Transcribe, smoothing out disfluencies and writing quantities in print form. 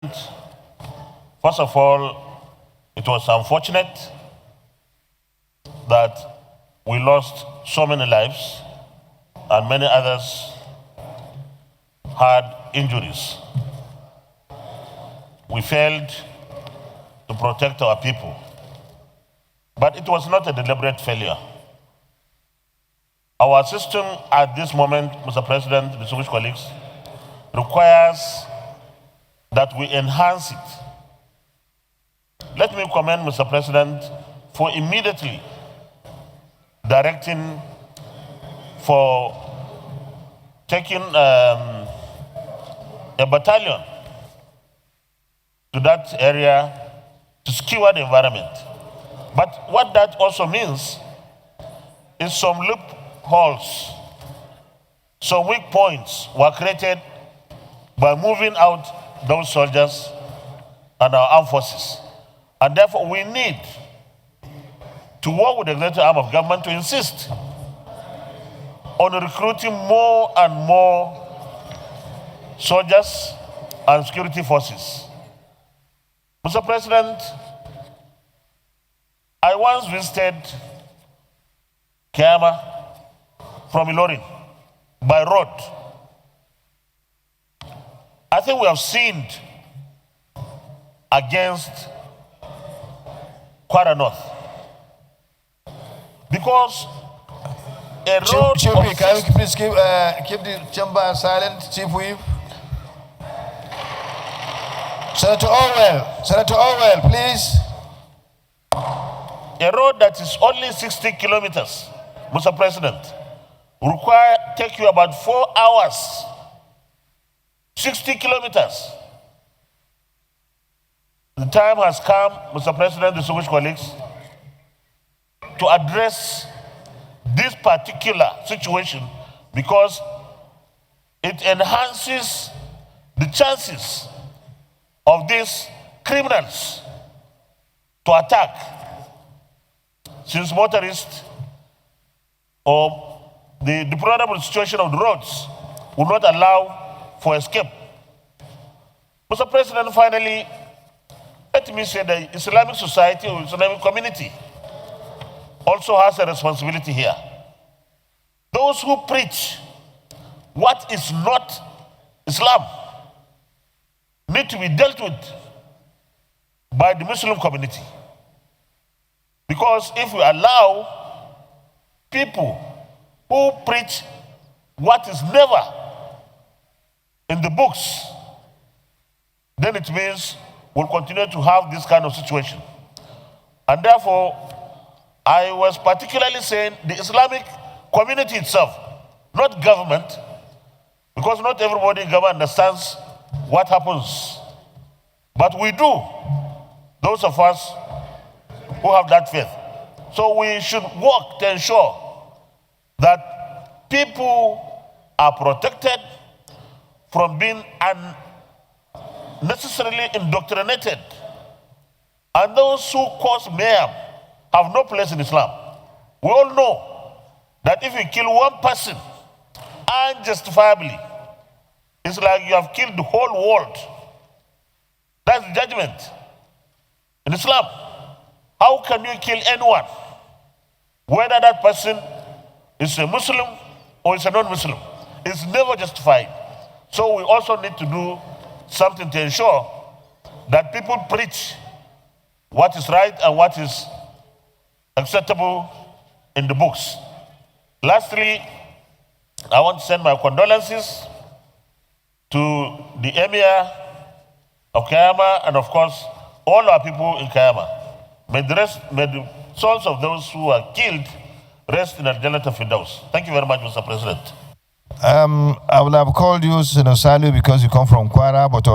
First of all, it was unfortunate that we lost so many lives and many others had injuries. We failed to protect our people. But it was not a deliberate failure. Our system at this moment, Mr. President, distinguished colleagues, requires that we enhance it. Let me commend Mr. President for immediately directing for taking a battalion to that area to secure the environment. But what that also means is some loopholes, some weak points were created by moving out those soldiers and our armed forces. And therefore we need to work with the executive arm of government to insist on recruiting more and more soldiers and security forces. Mr. President, I once visited Kayama from Ilorin by road. I think we have sinned against Kwara North because a road. Chief Whip, can you please keep the chamber silent, Chief Whip? Senator Orwell, please. A road that is only 60 kilometers, Mr. President, will take you about 4 hours. 60 kilometers. The time has come, Mr. President, distinguished colleagues, to address this particular situation because it enhances the chances of these criminals to attack, since motorists or the deplorable situation of the roads will not allow for escape. Mr. President, finally, let me say the Islamic society or Islamic community also has a responsibility here. Those who preach what is not Islam need to be dealt with by the Muslim community. Because if we allow people who preach what is never in the books, then it means we'll continue to have this kind of situation. And therefore, I was particularly saying the Islamic community itself, not government, because not everybody in government understands what happens. But we do, those of us who have that faith. So we should work to ensure that people are protected from being unnecessarily indoctrinated. And those who cause mayhem have no place in Islam. We all know that if you kill one person unjustifiably, it's like you have killed the whole world. That's the judgment in Islam. How can you kill anyone, whether that person is a Muslim or is a non-Muslim? It's never justified. So we also need to do something to ensure that people preach what is right and what is acceptable in the books. Lastly, I want to send my condolences to the Emir of Kayama and of course all our people in Kayama. May the souls of those who are killed rest in Al-Jannah Firdaus. Thank you very much, Mr. President. I would have called you Salu because you come from Kwara, but